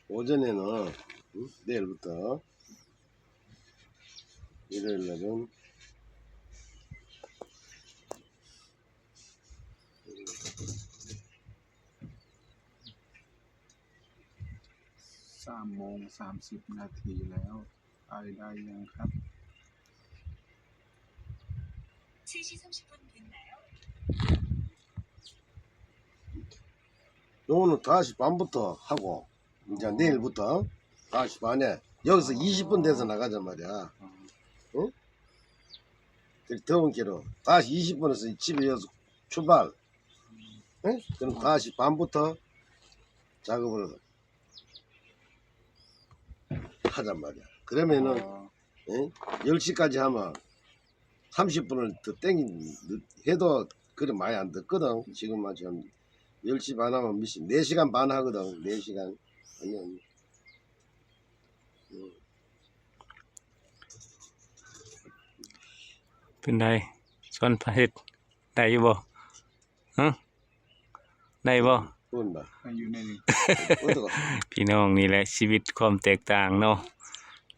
오전에는 내일부터 일요일날은3:30 แล้วไปได้ยังครับ 3시 30분 됐나요? 요거는 5시 반부터 하고 이제 내일부터 5시 반에 여기서 20분 돼서 나가잔 말이야. 응? 더운 길로 5시 20분에서 집에 여기서 출발. 응? 그럼 5시 반부터 작업을 하잔 말이야. 그러면은 10시까지 하면 30분을 더 해도 그래 많이 안 듣거든. 지금만 지금 10시 반 하면 몇 시? 4시간 반 하거든. 4시간. 아니. เป็นไดสอนพาเฮ็ดได้อยู่บ่ฮะได้บ่ 그건 봐. อยู่ในนี้ 어떡하? พี่น้องนี่แหละชีวิตความแตกต่างเนาะ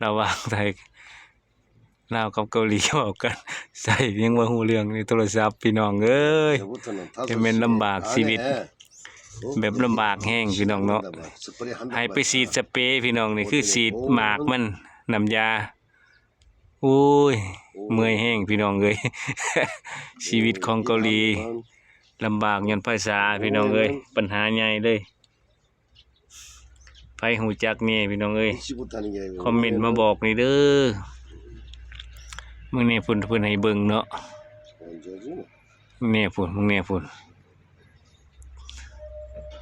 ระหว่างไทยลาวกับเกาหลีเว้ากันใส่ยังบ่ฮู้เรื่องในโทรศัพท์พี่น้องเอ้ย 저부터는 จะแม่นลำบากชีวิตแบบลำบากแฮงพี่น้องเนาะให้ไปฉีดสเปรย์พี่น้องนี่คือฉีดหมากมันน้ำยาโอ้ยเมื่อยแฮงพี่น้องเอ้ย ชีวิตของเกาหลีลำบากย้อนภาษาพี่น้องเอ้ยปัญหาใหญ่เลยไผฮู้จักแน่พี่น้องเอ้ยคอมเมนต์มาบอกนี่เด้อมื้อนี้เพิ่นให้เบิ่งเนาะแน่พุ่นมึงแน่พุ่น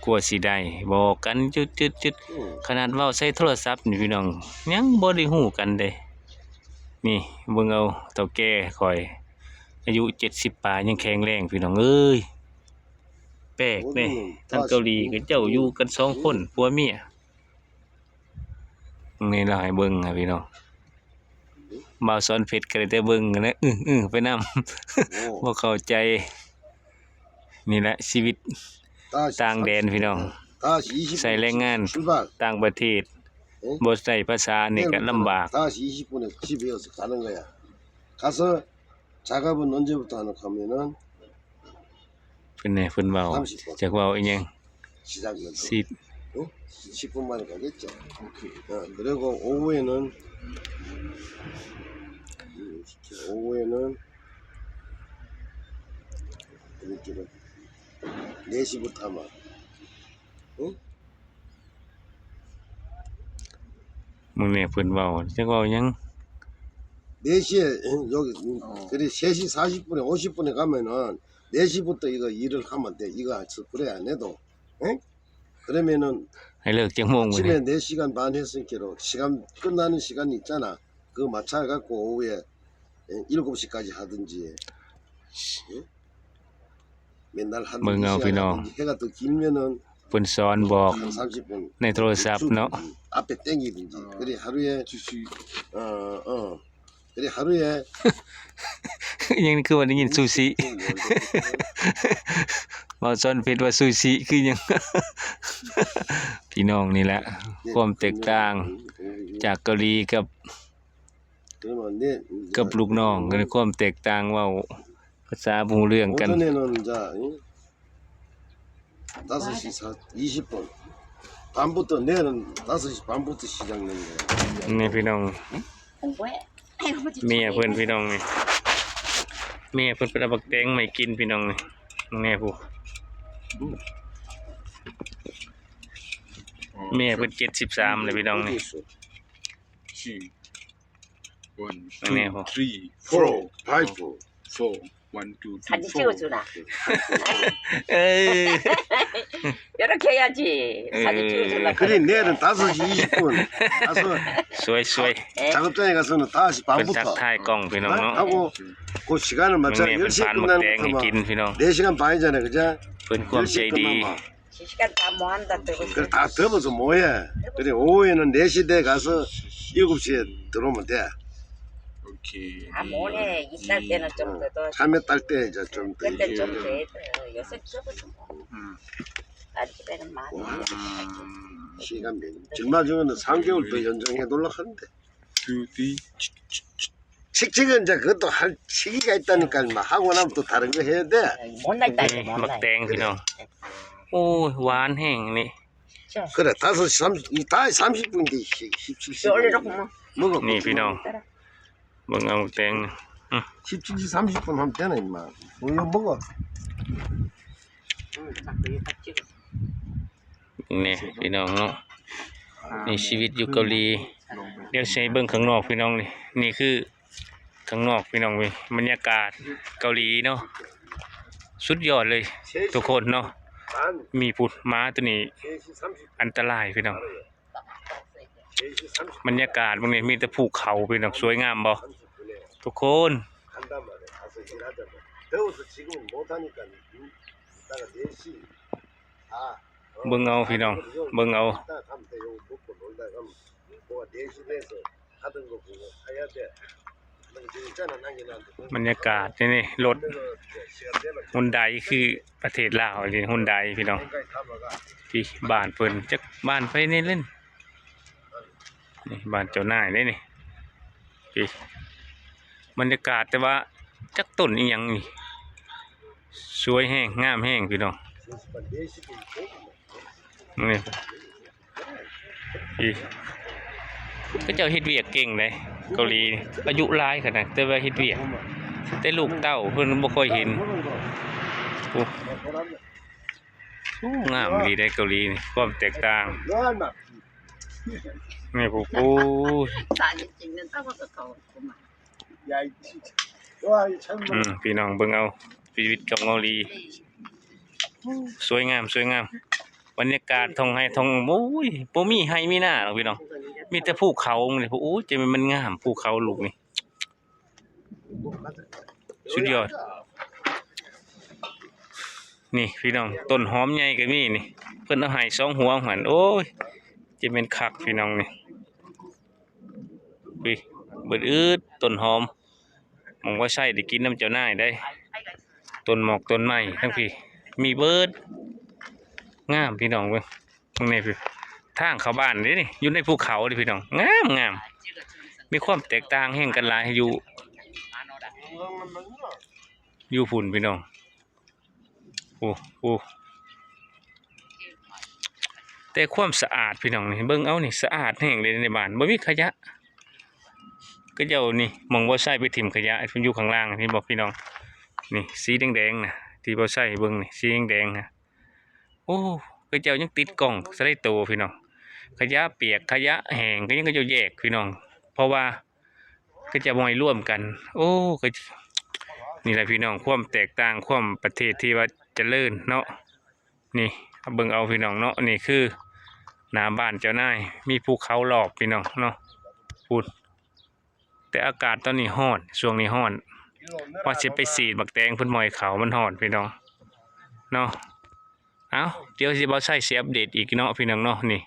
กลัวสิได้บอกกันจุดๆขนาดเว้าใช้โทรศัพท์นี่พี่น้องยังบ่ได้ฮู้กันเด้นี่เบิ่งเอาเฒ่าแก่ข่อยอายุ70ปลายยังแข็งแรงพี่น้องเอ้ยแปลกเด้ทางเกาหลีก็เจ้าอยู่กัน2คนผัวเมียนี่เราให้เบิ่งอ่ะพี่น้องบ่าวสอนเพชรก็ได้แต่เบิ่งนะไปนำ บ่เข้าใจนี่แหละชีวิตต่างแดนพี่น้องใส่แรงงานต่างประเทศบ่ใช้ภาษานี่ก็ลำบาก 5시 20분에 집에 와서 가는 거야. 가서 작업은 언제부터 하는 하면은 เพิ่นเว้าจักเว้าอีหยัง 시작은 สิ 10분 만에 가겠죠. 그리고 오후에는 이렇게 4시부터 하면 응? มึงเนี่ยเพิ่นเว้าจักเว้าหยัง 4시에 여기 그래 3시 40분에 50분에 가면은 4시부터 이거 일을 하면 돼. 이거 스프레이 안 해도. 응? 그러면은 ให้เลิกจังโมงมื้อ 아침에 นี้ 4시간 반 했으니까 시간 끝나는 시간이 있잖아. 그거 맞춰 갖고 오후에 7시까지 하든지. 응? 맨날 하든지 해가 더 길면은 เพิ่นสอนบอก 한 30분 ในโทรศัพท์เนาะ 앞에 땡기든지. 그래 하루에 그래 하루에 ยังคือว่าได้ยินซูชิบ่าวสอนเพชรว่าซูชิคือหยัง พี่น้องนี่แหละความแตกต่างจากเกาหลีกับลูกน้องกันความแตกต่างเว้าภาษาบ่รู้เรื่องกัน 오전에는 자 5시 20분 반부터 내일은 5시 반부터 시작되는 거야. นี่พี่น้อง 공부해. 아이고, เมียเพิ่นพี่น้องนี่เมียเพิ่นเอาบักแตงมากินพี่น้องนี่แน่ผู้เมียเพิ่น73เลยพี่น้องนี่ 1 2 3 4 1 2 3 사진 4 찍어주라. เอ้ย 이렇게 해야지. 사진 찍어주라. 그래 내일은 5시 20분 가서 สวย 작업장에 가서는 5시 ๆเพิ่นทัก 반부터 ทายกล้องพี่น้องเนาะ 하고 그 시간을 มึง 맞춰 เนี่ยเพิ่น 10시에 ปานบักแตงให้กิน 끝나는 พี่น้อง 4시간 반이잖아 그죠? เพิ่นความใจดี 시간 다 모한다. 그래 다 덮어서 뭐해 그래 오후에는 4시 돼 가서 7시에 들어오면 돼. โอเค 아, 모네. 이쌀 때는 좀 더. 참외 딸 때 이제 좀 더. 그때 좀 돼. 요새 적어도 뭐. 아직까지는 많이 시간 몇 얼마 전에는 3개월 더 연장해 놓으려 하는데 두디 칙칙은 이제 그것도 할 시기가 있다니까 막 하고 나면 또 다른 거 해야 돼. 못날 นี่ 따지 หมัก 못날 แตงพี่น้องโอ้ยหวานแห้งนี่ 그래 5시 30 다 30분인데 17시 올리라고 뭐 먹어 นี่พี่น้องเบิ่งเอาหมักแตงนี่ 17시 30분 하면 되나 임마 우유 먹어 딱 찍어 นี่พี่น้องเนาะนี่ชีวิตอยู่เกาหลีเดี๋ยวใช้เบิ่งข้างนอกพี่น้องนี่นี่คือข้างนอกพี่น้องเว้ยบรรยากาศเกาหลีเนาะสุดยอดเลยทุกคนเนาะ 반 มีปุดม้าตัวนี้ 3시 30분 อันตรายพี่น้อง 3시 30분 บรรยากาศบางนี้มีแต่ภูเขาพี่น้องสวยงามบ่ 30분에 ทุกคน 간단 말이야 가서 일하자고 더워서 지금은 못하니까 이따가 4시เบิ่งเอาพี่น้องเบิ่งเอา 이따가 가면 돼 요거 먹고 놀다 가면 뭐가 4시 돼서 하던 거 보고 해야 돼 지금 있잖아 남겨놨는데 บรรยากาศนี่รถ 시간 되면 ฮุนไดคือประเทศลาวนี่ฮุนไดพี่น้อง 거기까지 가봐가 พี่บ้านเพิ่นจักบ้านไฟนี่เล่นนี่บ้านเจ้านายเด้นี่พี่บรรยากาศแต่ว่าจักต้นอีหยังนี่สวยแห้งงามแห้งพี่น้อง 4시 4시นี่พี่ก็เจ้าเฮ็ดเวียกเก่งเลยเกาหลีนี่อายุหลายขนาดแต่ว่าเฮ็ดเวียกแต่ลูกเต้าเพิ่นบ่ค่อยเห็นโอ้โอ้งามดีได้เกาหลีนี่ความแตกต่าง 너한마 นี่พวกโอ้ย 사진 찍는다고도 더웠구만 야이 진짜 와이 참 พี่น้องเบิ่งเอาชีวิตกับเกาหลีสวยงามสวยงามบรรยากาศท้องไร่ท้องโอ้ยบ่มีไร่มีนาหรอกพี่น้องมีแต่ภูเขานี่โอ้ยจะมันงามภูเขาลูกนี่สุดยอดนี่พี่น้องต้นหอมใหญ่ก็มีนี่เพิ่นเอาให้2หัวหันโอ้ยจะเป็นคักพี่น้องนี่พี่เบิดอืดต้นหอมมองว่าใช่ได้กินน้ำเจ้านายได้ต้นหมอกต้นไม้ทั้งพี่มีเบิดงามพี่น้องเบิ่งตรงนี้พี่ทางเข้าบ้านนี่อยู่ในภูเขาดิพี่น้องงามงามมีความแตกต่างแห่งกันหลายอยู่ฝุ่นพี่น้องโอ้โหแต่ความสะอาดพี่น้องนี่เบิ่งเอานี่สะอาดแห่งเลยในบ้านบ่มีขยะก็เจ้านี่มองบ่ใส่ไปถิ่มขยะมันอยู่ข้างล่างนี่บอกพี่น้องนี่สีแดงๆน่ะที่บ่ใส่เบิ่งนี่สีแดงๆนะโอ้ก็เจ้ายังติดกล้องสไลด์โตพี่น้องขยะเปียกขยะแห้งก็ยังก็เจ้าแยกพี่น้องเพราะว่าก็จะบ่ให้ร่วมกันโอ้ก็นี่แหละพี่น้องความแตกต่างความประเทศที่ว่าเจริญเนาะนี่เบิ่งเอาพี่น้องเนาะนี่คือหน้าบ้านเจ้านายมีภูเขารอบพี่น้องเนาะพูดแต่อากาศตอนนี้ร้อนช่วงนี้ร้อนว่าสิไปสีดบักแตงเพิ่นมอยเขามันร้อนพี่น้องเนาะเอ้าเดี๋ยวสิบ่ใช้สิอัปเดตอีกเนาะพี่น้องเนาะนี่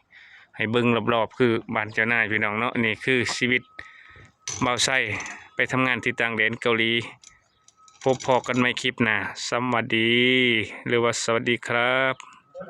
ให้เบิ่งรอบๆคือบ้านเจ้านายพี่น้องเนาะนี่คือชีวิตบ่าวไส้ไปทำงานที่ต่างแดนเกาหลีพบพอกันใหม่คลิปหน้าสวัสดีหรือว่าสวัสดีครับ